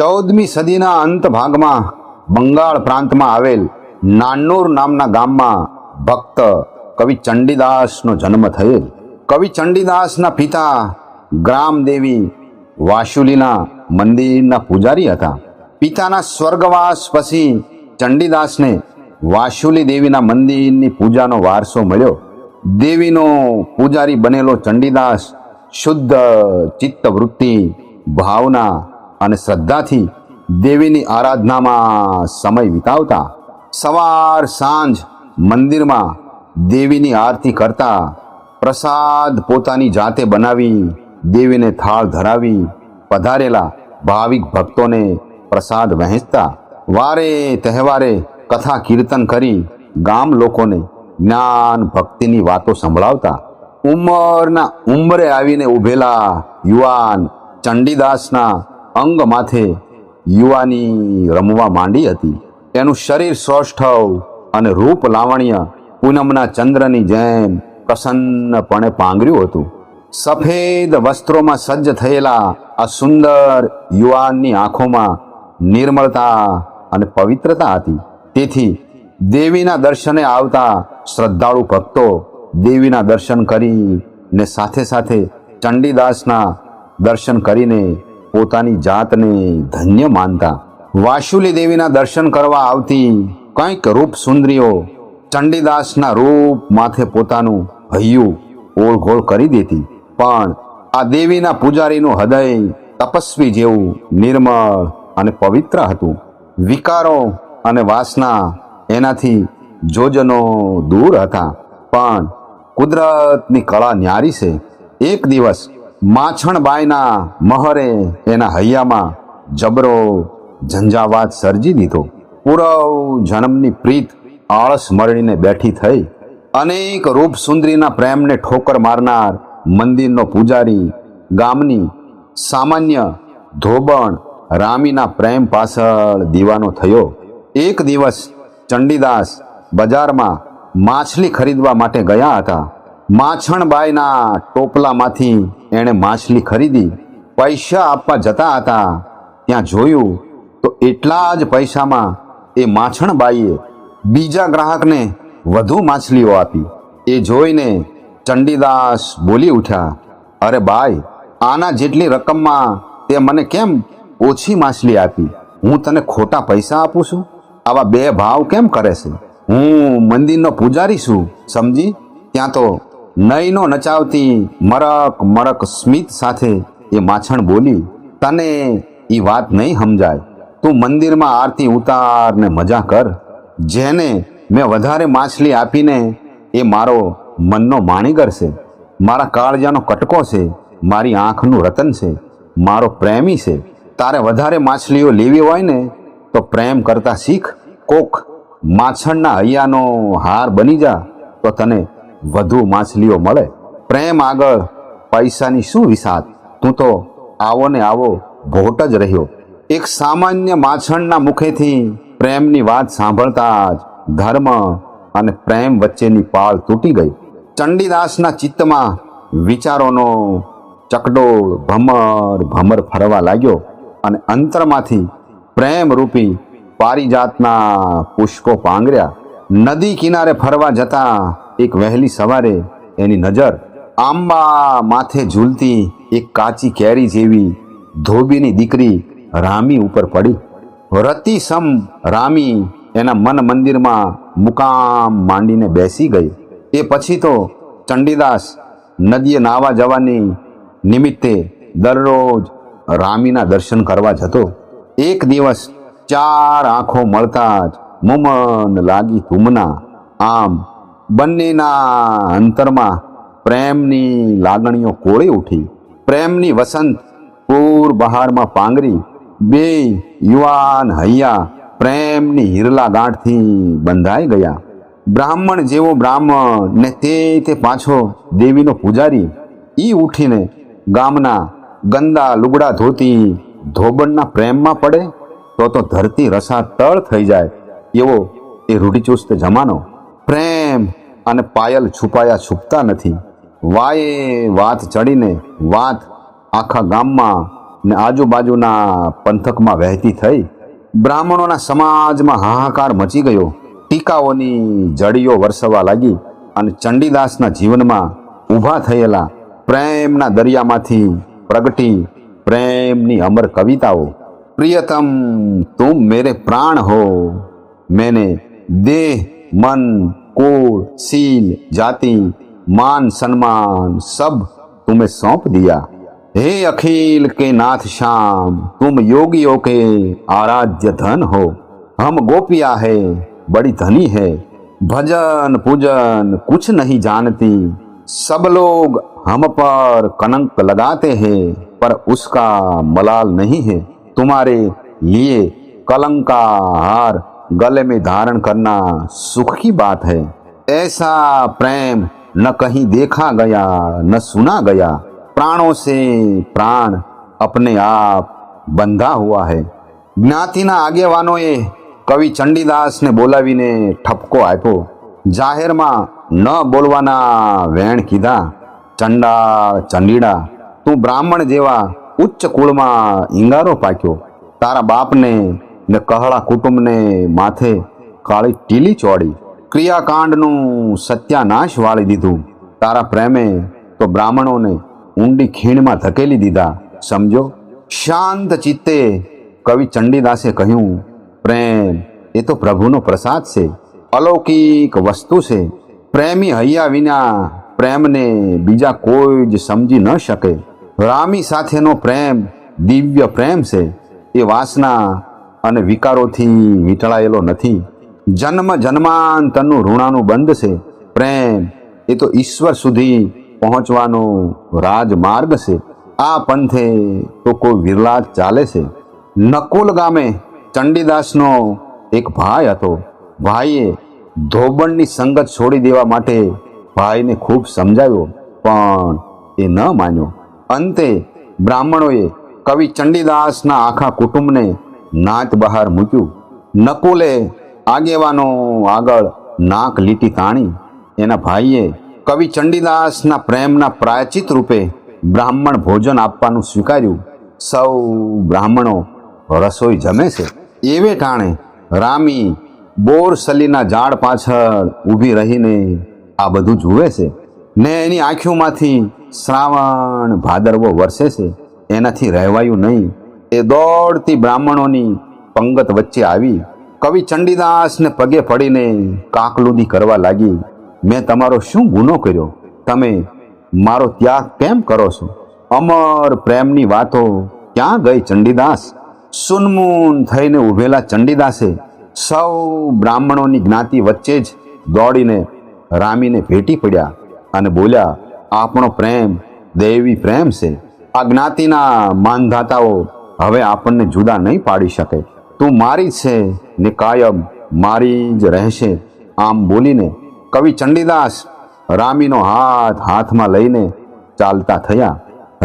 14મી સદીના અંત ભાગમાં બંગાળ પ્રાંતમાં આવેલ નાન્નુર નામના ગામમાં ભક્ત કવિ ચંડીદાસનો જન્મ થયેલ. કવિ ચંડીદાસના પિતા ગ્રામદેવી વાશુલીના મંદિરના પૂજારી હતા. પિતાના સ્વર્ગવાસ પછી ચંડીદાસને વાશુલી દેવીના મંદિરની પૂજાનો વારસો મળ્યો. દેવીનો પૂજારી બનેલો ચંડીદાસ શુદ્ધ ચિત્તવૃત્તિ, ભાવના અને શ્રદ્ધાથી દેવીની આરાધનામાં સમય વિતાવતા. સવાર સાંજ મંદિરમાં દેવીની આરતી કરતા, પ્રસાદ પોતાની જાતે બનાવી દેવીને થાળ ધરાવી પધારેલા ભાવિક ભક્તોને પ્રસાદ વહેંચતા. વારે તહેવારે કથા કીર્તન કરી ગામ લોકોને જ્ઞાન ભક્તિની વાતો સંભળાવતા. ઉંમરે આવીને ઊભેલા યુવાન ચંડીદાસના અંગ માથે યુવાની રમવા માંડી હતી. એનું શરીર સૌષ્ઠવ અને રૂપ લાવણ્ય પૂનમના ચંદ્રની જેમ પ્રસન્નપણે પાંગર્યું હતું. સફેદ વસ્ત્રોમાં સજ્જ થયેલા આ સુંદર યુવાનની આંખોમાં નિર્મળતા અને પવિત્રતા હતી. તેથી દેવીના દર્શને આવતા શ્રદ્ધાળુ ભક્તો દેવીના દર્શન કરીને સાથે સાથે ચંડીદાસના દર્શન કરીને પોતાની જાતને ધન્ય માનતા. વાશુલી દેવીના દર્શન કરવા આવતી કંઈક રૂપ સુંદરીઓ ચંડીદાસના રૂપ માથે પોતાનું હૈયું ઓળઘોળ કરી દેતી. પણ આ દેવીના પૂજારીનું હૃદય તપસ્વી જેવું નિર્મળ અને પવિત્ર હતું. વિકારો અને વાસના એનાથી જોજનો દૂર હતા. પણ કુદરતની કળા ન્યારી છે. એક દિવસ માછણબાઈના મહરે એના હૈયામાં જબરો ઝંઝાવાત સર્જી દીધો. પૂર્વ જન્મની પ્રીત આળસ મરડીને બેઠી થઈ. અનેક રૂપ સુંદરીના પ્રેમને ઠોકર મારનાર મંદિરનો પૂજારી ગામની સામાન્ય ધોબણ રામીના પ્રેમ પાછળ દીવાનો થયો. એક દિવસ ચંડીદાસ બજારમાં માછલી ખરીદવા માટે ગયા હતા. માછણબાઈના ટોપલામાંથી એણે માછલી ખરીદી પૈસા આપવા જતા હતા. ત્યાં જોયું તો એટલા જ પૈસામાં એ માછણબાઈએ બીજા ગ્રાહકને વધુ માછલીઓ આપી. એ જોઈને ચંડીદાસ બોલી ઉઠ્યા, અરે બાઈ, આના જેટલી રકમમાં તે મને કેમ ઓછી માછલી આપી? હું તને ખોટા પૈસા આપું છું? આવા બે ભાવ કેમ કરે છે? હું મંદિરનો પૂજારી છું, સમજી? ત્યાં તો નયનો નચાવતી મરક મરક સ્મિત સાથે એ માછણ બોલી, તને એ વાત નહીં સમજાય. તું મંદિરમાં આરતી ઉતાર ને મજા કર. જેને મેં વધારે માછલી આપીને એ મારો મનનો માણીગર છે, મારા કાળજાનો કટકો છે, મારી આંખનું રતન છે, મારો પ્રેમી છે. તારે વધારે માછલીઓ લેવી હોય ને તો પ્રેમ કરતા શીખ. કોક માછણના હૈયાનો હાર બની જા તો તને વધુ માછલીઓ મળે. પ્રેમ આગળ પૈસાની શું વિસાત? તું તો આવો ને આવો ભોટ જ રહ્યો. એક સામાન્ય માછણના મુખેથી પ્રેમની વાત સાંભળતા જ ધર્મ અને પ્રેમ વચ્ચેની પાળ તૂટી ગઈ. ચંડીદાસના ચિત્તમાં વિચારોનો ચકડોળ ભમર ભમર ફરવા લાગ્યો અને અંતરમાંથી પ્રેમરૂપી પારિજાતના પુષ્પો પાંગર્યા. નદી કિનારે ફરવા જતા એક વહેલી સવારે એની નજર આંબા માથે ઝૂલતી એક કાચી કેરી જેવી ધોબીની દીકરી રામી ઉપર પડી. રતિસમ રામી એના મન મંદિરમાં મુકામ માંડીને બેસી ગઈ. એ પછી તો ચંડીદાસ નદીએ નાવા જવાની નિમિત્તે દરરોજ રામીના દર્શન કરવા જતો. એક દિવસ ચાર આંખો મળતા જ મુમન લાગી તુમના. આમ બંનેના અંતરમાં પ્રેમની લાગણીઓ કોળી ઉઠી. પ્રેમની વસંત પૂર બહારમાં પાંગરી. બે યુવાન હૈયા પ્રેમની હિરલા ગાંઠથી બંધાઈ ગયા. બ્રાહ્મણ જેવો બ્રાહ્મણ ને તે પાછો દેવીનો પૂજારી. ઈ ઉઠીને ગામના ગંદા લુગડા ધોતી ધોબણના પ્રેમમાં પડે તો ધરતી રસાતળ થઈ જાય એવો એ રૂઢિચુસ્ત જમાનો. પ્રેમ અને પાયલ છુપાયા છૂપતા નથી. વાએ વાત ચડીને વાત આખા ગામમાં ને આજુબાજુના પંથકમાં વહેતી થઈ. બ્રાહ્મણોના સમાજમાં હાહાકાર મચી ગયો. ટીકાઓની જડીઓ વરસવા લાગી અને ચંડીદાસના જીવનમાં ઊભા થયેલા પ્રેમના દરિયામાંથી પ્રગટી પ્રેમની અમર કવિતાઓ. પ્રિયતમ તુમ મેરે પ્રાણ હો, मैंने देह मन कुल सील जाति मान सम्मान सब तुम्हें सौंप दिया. हे अखिल के नाथ श्याम, तुम योगियों के आराध्य धन हो. हम गोपिया है बड़ी धनी है, भजन पूजन कुछ नहीं जानती. सब लोग हम पर कलंक लगाते हैं पर उसका मलाल नहीं है. तुम्हारे लिए कलंक का हार गले में धारण करना सुख की बात है. ऐसा प्रेम न कहीं देखा गया न सुना गया. प्राणों से प्राण अपने आप બંધા હુઆ હૈ. જ્ઞાતિના આગેવાનોએ કવિ ચંડીદાસને બોલાવીને ઠપકો આપ્યો. જાહેરમાં ન બોલવાના વેણ કીધા. ચંડાળ ચંડીડા, તું બ્રાહ્મણ જેવા ઉચ્ચ કુળમાં ઈંગારો પાક્યો. તારા બાપને ને કહળા કુટુંબને માથે કાળી ટીલી ચોડી. ક્રિયાકાંડનું સત્યાનાશ વાળી દીધું. તારા પ્રેમે તો બ્રાહ્મણોને ઊંડી ખીણમાં ધકેલી દીધા. સમજો. શાંત ચિત્તે કવિ ચંડીદાસે કહ્યું, પ્રેમ એ તો પ્રભુનો પ્રસાદ છે, અલૌકિક વસ્તુ છે. પ્રેમી હૈયા વિના પ્રેમને બીજા કોઈ જ સમજી ન શકે. રામી સાથેનો પ્રેમ દિવ્ય પ્રેમ છે. એ વાસના અને વિકારોથી વીંટળાયેલો નથી. જન્મ જન્માંતરનું ઋણાનું બંધ છે. પ્રેમ એ તો ઈશ્વર સુધી પહોંચવાનો રાજમાર્ગ છે. આ પંથે તો કોઈ વિરલા ચાલે છે. નકુલ ગામે ચંડીદાસનો એક ભાઈ હતો. ભાઈએ ધોબણની સંગત છોડી દેવા માટે ભાઈને ખૂબ સમજાવ્યો, પણ એ ન માન્યો. અંતે બ્રાહ્મણોએ કવિ ચંડીદાસના આખા કુટુંબને નાત બહાર મૂક્યું. નકુલે આગેવાનો આગળ નાક લીટી તાણી. એના ભાઈએ કવિ ચંડીદાસના પ્રેમના પ્રાયચિત રૂપે બ્રાહ્મણ ભોજન આપવાનું સ્વીકાર્યું. સૌ બ્રાહ્મણો રસોઈ જમે છે. એવે ટાણે રામી બોરસલીના ઝાડ પાછળ ઊભી રહીને આ બધું જુએ છે ને એની આંખોમાંથી શ્રાવણ ભાદરવો વરસે છે. એનાથી રહેવાયું નહીં. એ દોડતી બ્રાહ્મણોની પંગત વચ્ચે આવી કવિ ચંડીદાસને પગે પડીને કાકલુદી કરવા લાગી. મેં તમારો શું ગુનો કર્યો? તમે મારો ત્યાગ કેમ કરો છો? અમર પ્રેમની વાતો ક્યાં ગઈ ચંડીદાસ? સુનમૂન થઈને ઊભેલા ચંડીદાસે સૌ બ્રાહ્મણોની જ્ઞાતિ વચ્ચે જ દોડીને રામીને ભેટી પડ્યા અને બોલ્યા, આપણો પ્રેમ દૈવી પ્રેમ છે. આ જ્ઞાતિના માનધાતાઓ હવે આપણને જુદા નહીં પાડી શકે. તું મારી છે ને કાયમ મારી જ રહેશે. આમ બોલીને કવિ ચંડીદાસ રામીનો હાથ હાથમાં લઈને ચાલતા થયા.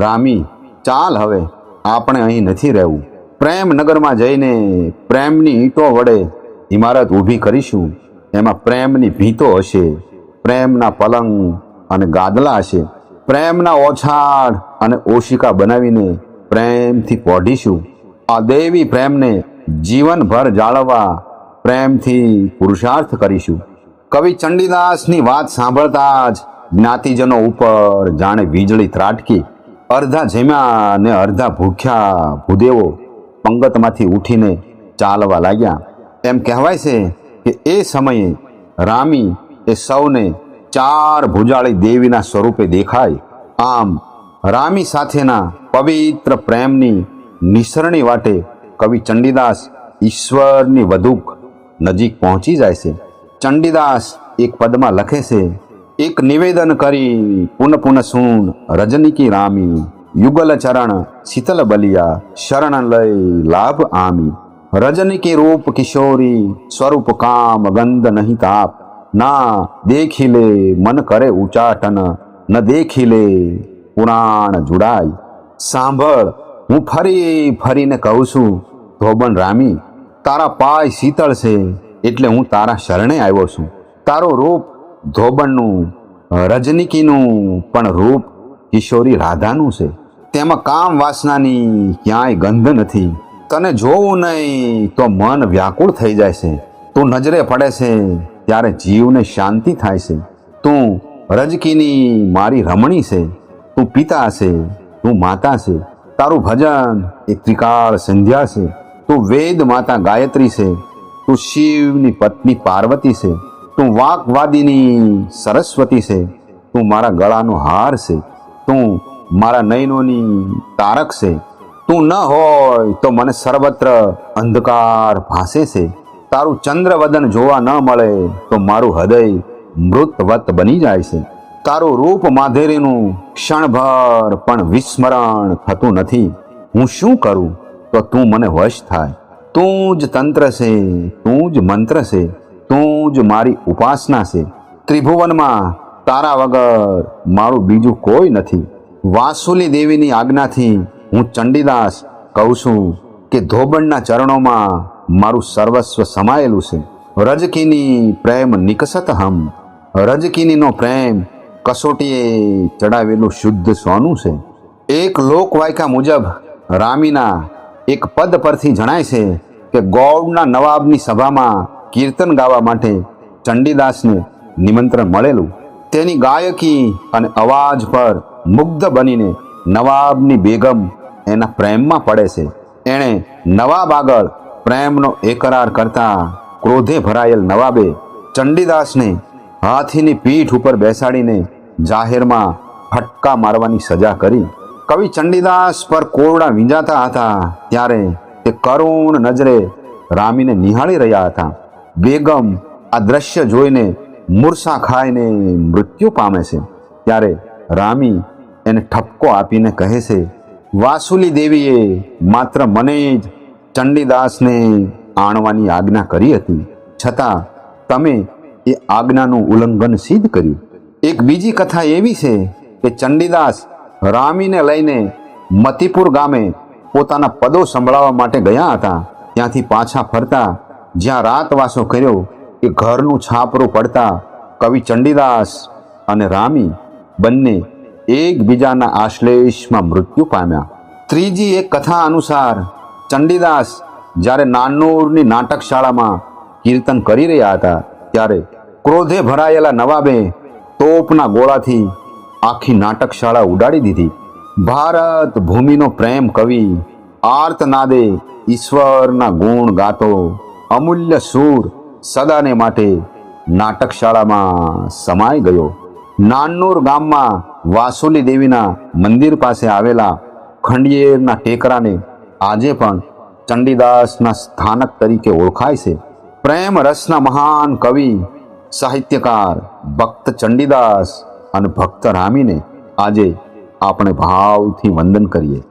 રામી, ચાલ, હવે આપણે અહીં નથી રહેવું. પ્રેમનગરમાં જઈને પ્રેમની ઈંટો વડે ઇમારત ઊભી કરીશું. એમાં પ્રેમની ભીંતો હશે, પ્રેમના પલંગ અને ગાદલા હશે. પ્રેમના ઓછાડ અને ઓશિકા બનાવીને પ્રેમથી પોઢીશું. આ દૈવી પ્રેમને જીવનભર જાળવવા પ્રેમથી પુરુષાર્થ કરીશું. કવિ ચંડીદાસની વાત સાંભળતા જ જ્ઞાતિજનો ઉપર જાણે વીજળી ત્રાટકી. અડધા જમ્યા ને અડધા ભૂખ્યા ભૂદેવો પંગતમાંથી ઉઠીને ચાલવા લાગ્યા. એમ કહેવાય છે કે એ સમયે રામી એ સૌને ચાર ભુજાળી દેવીના સ્વરૂપે દેખાય. આમ રામી સાથેના પવિત્ર પ્રેમની નિસરણી વાટે કવિ ચંડીદાસ ઈશ્વરની વધુ નજીક પહોંચી જાય છે. ચંડીદાસ એક પદમાં લખે છે, એક નિવેદન કરી પુન પુન સુન રજની કી રામી, યુગલ ચરણ શીતલ બલિયા શરણ લઈ લાભ આમી. રજની કે રૂપ કિશોરી સ્વરૂપ કામ ગંધ નહીં તાપ, ના દેખી લે મન કરે ઉચાટન, ન દેખી લે પુરાણ જુડાય. સાંભળ, હું ફરી ફરીને કહું છું ધોબન રામી, તારા પાય શીતળ છે એટલે હું તારા શરણે આવ્યો છું. તારું રૂપ ધોબણનું, રજનીકીનું પણ રૂપ કિશોરી રાધાનું છે. તેમાં કામ વાસનાની ક્યાંય ગંધ નથી. તને જોવું નહીં તો મન વ્યાકુળ થઈ જાય છે. તું નજરે પડે છે ત્યારે જીવને શાંતિ થાય છે. તું રજકીની મારી રમણી છે. તું પિતા છે, તું માતા છે. તારું ભજન એ ત્રિકાળ સંધ્યા છે. તું વેદ માતા ગાયત્રી છે. તું શિવની પત્ની પાર્વતી છે. તું વાકવાદીની સરસ્વતી છે. તું મારા ગળાનો હાર છે. તું મારા નયનોની તારક છે. તું ન હોય તો મને સર્વત્ર અંધકાર ભાસે છે. તારું ચંદ્રવદન જોવા ન મળે તો મારું હૃદય મૃતવત બની જાય છે. તારું રૂપ માધેરીનું ક્ષણભર પણ વિસ્મરણ થતું નથી. હું શું કરું તો તું મને વશ થાય? તું જ તંત્ર છે, તું જ મંત્ર છે, તું જ મારી ઉપાસના છે. ત્રિભુવનમાં તારા વગર મારું બીજું કોઈ નથી. વાસુલી દેવીની આજ્ઞાથી હું ચંડીદાસ કહું છું કે ધોબણના ચરણોમાં મારું સર્વસ્વ સમાયેલું છે. રજકીની પ્રેમ નિકસત હમ. રજકીનીનો પ્રેમ કસોટીએ ચડાવેલું શુદ્ધ સોનું છે. એક લોકવાયકા મુજબ રામીના એક પદ પરથી જણાય છે કે ગૌડના નવાબની સભામાં કીર્તન ગાવા માટે ચંડીદાસને નિમંત્રણ મળેલું. તેની ગાયકી અને અવાજ પર મુગ્ધ બનીને નવાબની બેગમ એના પ્રેમમાં પડે છે. એણે નવાબ આગળ પ્રેમનો એકરાર કરતા ક્રોધે ભરાયેલ નવાબે ચંડીદાસને હાથીની પીઠ ઉપર બેસાડીને જાહેરમાં ફટકા મારવાની સજા કરી. કવિ ચંડીદાસ પર કોરડા વીંજાતા હતા ત્યારે તે કરુણ નજરે રામીને નિહાળી રહ્યા હતા. બેગમ આ દ્રશ્ય જોઈને મૂર્છા ખાઈને મૃત્યુ પામે છે. ત્યારે રામી એને ઠપકો આપીને કહે છે, વાસુલી દેવીએ માત્ર મને જ ચંડીદાસને આણવાની આજ્ઞા કરી હતી, છતાં તમે એ આજ્ઞાનું ઉલ્લંઘન સિદ્ધ કર્યું. એક બીજી કથા એવી છે કે ચંડીદાસ રામીને લઈને મતીપુર ગામે પોતાના પદો સંભળાવવા માટે ગયા હતા. ત્યાંથી પાછા ફરતા જ્યાં રાતવાસો કર્યો એ ઘરનું છાપરું પડતા કવિ ચંડીદાસ અને રામી બંને એકબીજાના આશ્લેષમાં મૃત્યુ પામ્યા. ત્રીજી એક કથા અનુસાર ચંડીદાસ જ્યારે નાનોરની નાટકશાળામાં કીર્તન કરી રહ્યા હતા ત્યારે ક્રોધે ભરાયેલા નવાબે તોપના ગોળાથી આખી નાટકશાળા ઉડાડી દીધી. ભારત ભૂમિનો પ્રેમ કવિ આર્તનાદે ઈશ્વરના ગુણ ગાતો અમૂલ્ય સૂર સદાને માટે નાટકશાળામાં સમાઈ ગયો. નાનૂર ગામમાં વાસુલી દેવીના મંદિર પાસે આવેલા ખંડિયેરના ટેકરાને આજે પણ ચંડીદાસના સ્થાનક તરીકે ઓળખાય છે. પ્રેમ રસના મહાન કવિ સાહિત્યકાર ભક્ત ચંડીદાસ અને ભક્ત રામીને આજે આપણે ભાવથી વંદન કરીએ.